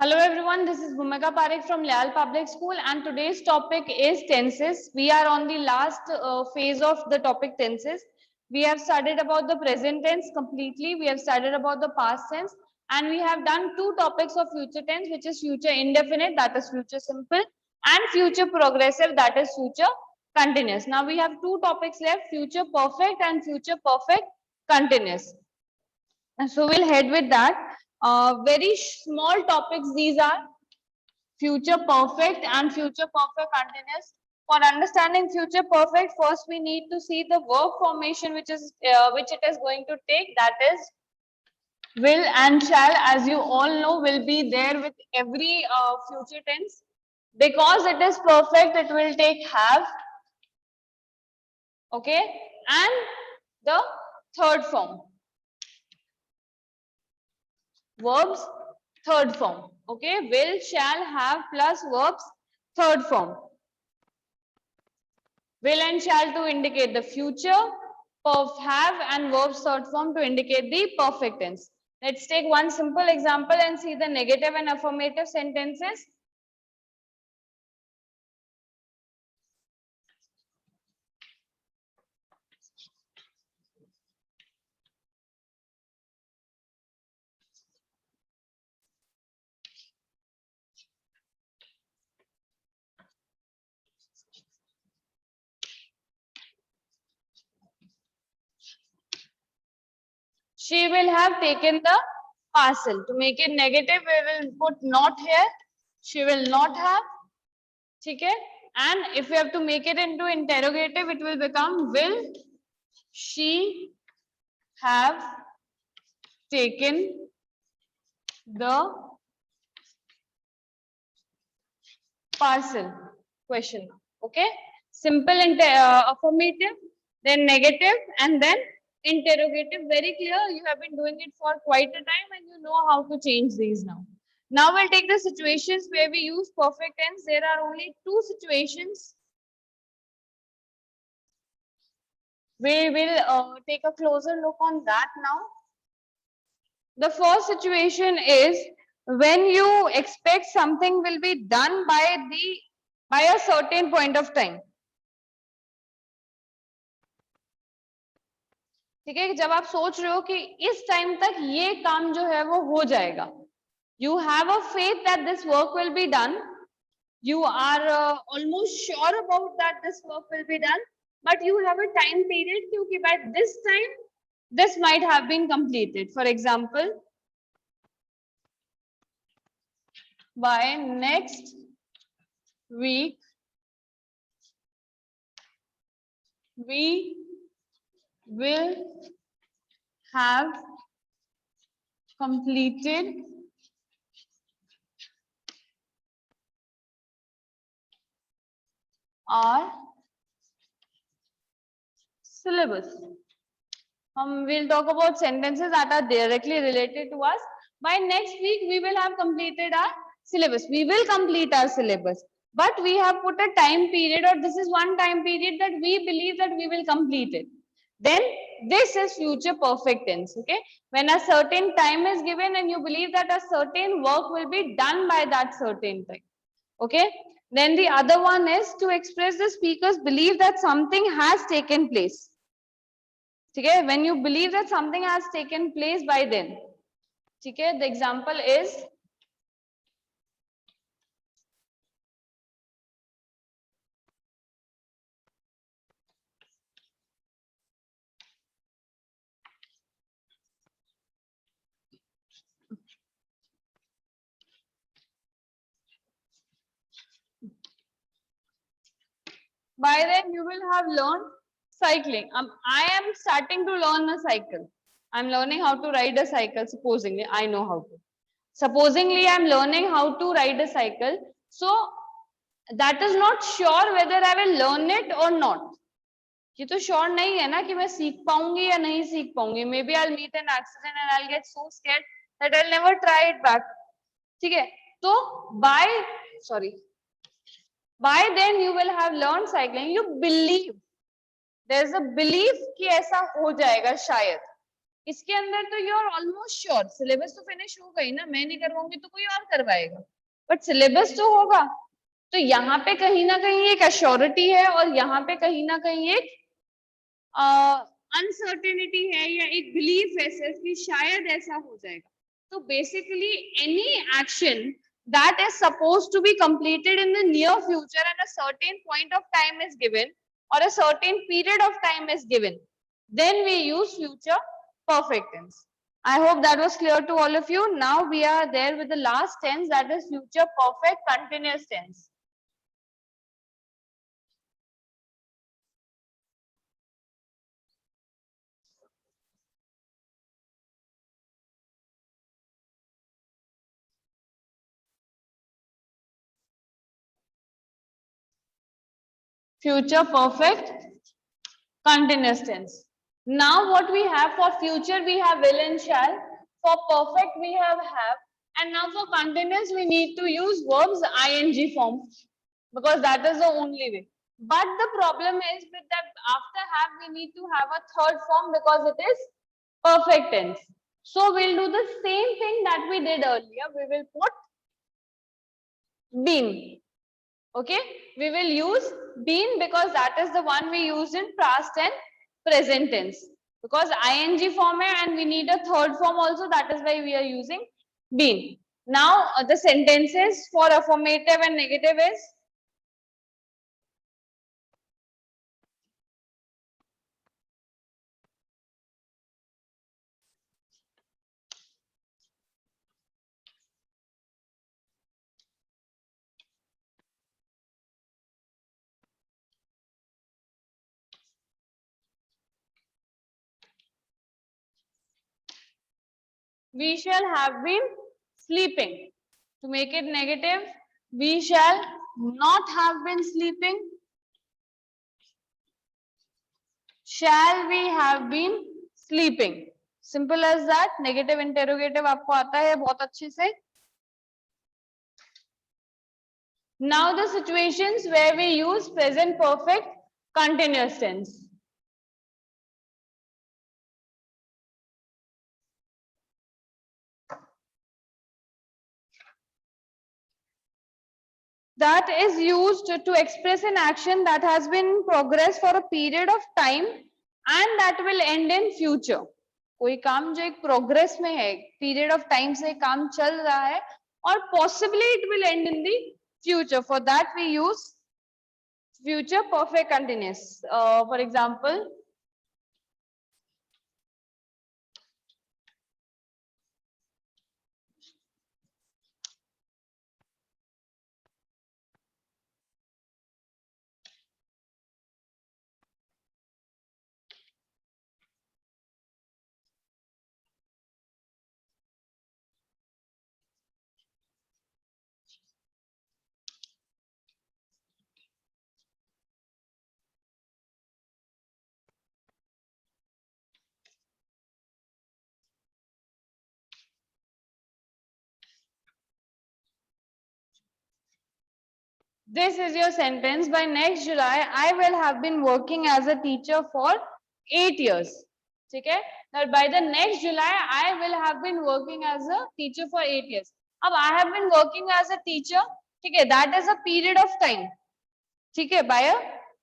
Hello everyone, this is Bhumika Parekh from Leal Public School and today's topic is tenses. We are on the last phase of the topic tenses. We have studied about the present tense completely. We have studied about the past tense and we have done two topics of future tense, which is future indefinite, that is future simple, and future progressive, that is future continuous. Now we have two topics left, future perfect and future perfect continuous. And so we'll head with that. Very small topics these are, future perfect and future perfect continuous. For understanding future perfect, first we need to see the verb formation which it is going to take, that is will and shall. As you all know, will be there with every future tense. Because it is perfect, it will take have, okay, and the third form. Verbs, third form. Okay, will, shall, have plus verbs, third form. Will and shall to indicate the future, have and verbs third form to indicate the perfect tense. Let's take one simple example and see the negative and affirmative sentences. She will have taken the parcel. To make it negative, we will put not here. She will not have. Okay? And if we have to make it into interrogative, it will become will she have taken the parcel? Question. Okay? Simple affirmative, then negative, and then interrogative. Very clear. You have been doing it for quite a time and you know how to change these now. Now we'll take the situations where we use perfect tense. There are only two situations. We will take a closer look on that now. The first situation is when you expect something will be done by a certain point of time. ठीक है, जब आप सोच रहे हो कि इस time तक ये काम जो है वो हो जाएगा, you have a faith that this work will be done, you are almost sure about that this work will be done, but you have a time period क्योंकि by this time this might have been completed. For example, by next week we will have completed our syllabus. We'll talk about sentences that are directly related to us. By next week, we will have completed our syllabus. We will complete our syllabus. But we have put a time period, or this is one time period that we believe that we will complete it. Then this is future perfect tense. Okay, when a certain time is given and you believe that a certain work will be done by that certain time. Okay, then the other one is to express the speaker's belief that something has taken place. Okay, when you believe that something has taken place by then. Okay, the example is by then you will have learned cycling. I am starting to learn a cycle. I'm learning how to ride a cycle. Supposingly, I know how to. Supposingly, I'm learning how to ride a cycle. So that is not sure whether I will learn it or not. ये तो sure नहीं है ना कि मैं सीख पाऊंगी या नहीं सीख पाऊंगी. Maybe I meet an accident and I get so scared that I never try it back. ठीक है, तो by then you will have learned cycling. You believe, there is a belief कि ऐसा हो जाएगा शायद. इसके अंदर तो you are almost sure syllabus तो फिनिश हो गई ना, मैं नहीं करवाऊंगी तो कोई और करवाएगा, बट सिलेबस तो होगा। तो यहाँ पे कहीं ना कहीं एक अश्योरिटी है और यहाँ पे कहीं ना कहीं एक अनसर्टेनिटी है या एक बिलीफ है सिर्फ कि शायद ऐसा हो जाएगा। तो basically any action that is supposed to be completed in the near future and a certain point of time is given or a certain period of time is given, then we use future perfect tense. I hope that was clear to all of you. Now we are there with the last tense, that is future perfect continuous tense. Future perfect continuous tense. Now what we have for future, we have will and shall. For perfect we have, and now for continuous we need to use verbs ing form because that is the only way. But the problem is with that after have we need to have a third form because it is perfect tense. So we'll do the same thing that we did earlier. We will put been. Okay, we will use been because that is the one we use in past and present tense, because ing form hai and we need a third form also, that is why we are using been. Now the sentences for affirmative and negative is we shall have been sleeping. To make it negative, we shall not have been sleeping. Shall we have been sleeping? Simple as that. Negative interrogative आपको आता है बहुत अच्छे से. Now the situations where we use present perfect continuous tense. That is used to express an action that has been in progress for a period of time and that will end in future. कोई काम जो एक progress में है, period of time से काम चल रहा है और possibly it will end in the future. For that we use future perfect continuous. For example, this is your sentence. By next July, I will have been working as a teacher for 8 years. ठीक है? That by the next July, I will have been working as a teacher for 8 years. अब I have been working as a teacher. ठीक है? That is a period of time. ठीक है? By a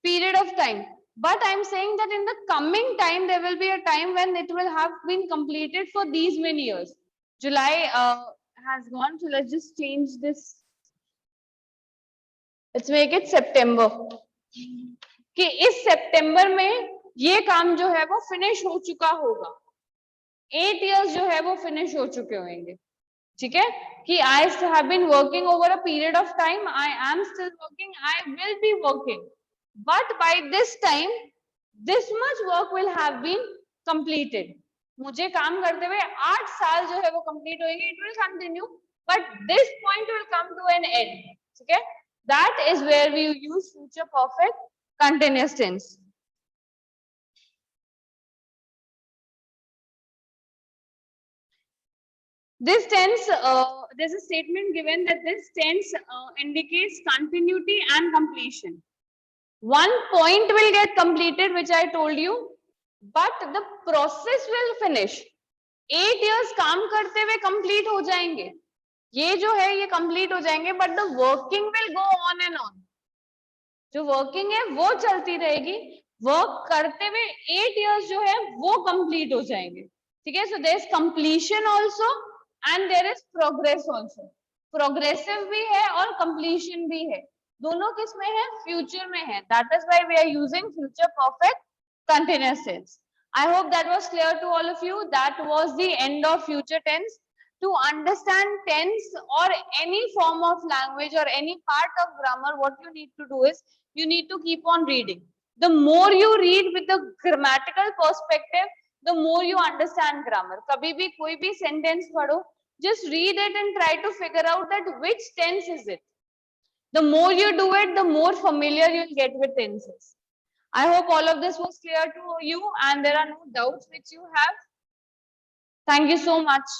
period of time. But I'm saying that in the coming time, there will be a time when it will have been completed for these many years. July has gone, so let's just change this. Let's make it September. कि इस सितंबर में ये काम जो है वो finish हो चुका होगा. 8 years जो है वो फिनिश हो चुके होंगे. ठीक है? कि I have been working over a period of time. I am still working. I will be working. But by this time, this much work will have been completed. मुझे काम करते हुए 8 साल जो है वो कंप्लीट होंगे. It will continue, but this point will come to an end. ठीक है? That is where we use future perfect continuous tense. This tense, there's a statement given that this tense indicates continuity and completion. One point will get completed, which I told you, but the process will finish. 8 years काम करते हुए complete हो जाएंगे, ये जो है ये complete हो जाएंगे, but the working will go on and on, जो वर्किंग है वो चलती रहेगी, वर्क करते हुए 8 years जो है वो कंप्लीट हो जाएंगे, ठीक है। So there is completion also and there is progress also, progressive भी है और कंप्लीशन भी है, दोनों किस में है, फ्यूचर में है, that is why we are using future perfect continuous tense. I hope that was clear to all of you. That was the end of future tense. To understand tense or any form of language or any part of grammar, what you need to do is you need to keep on reading. The more you read with the grammatical perspective, the more you understand grammar. kabhi bhi koi bhi sentence padho, just read it and try to figure out that which tense is it. The more you do it, the more familiar you'll get with tenses. I hope all of this was clear to you and there are no doubts which you have. Thank you so much.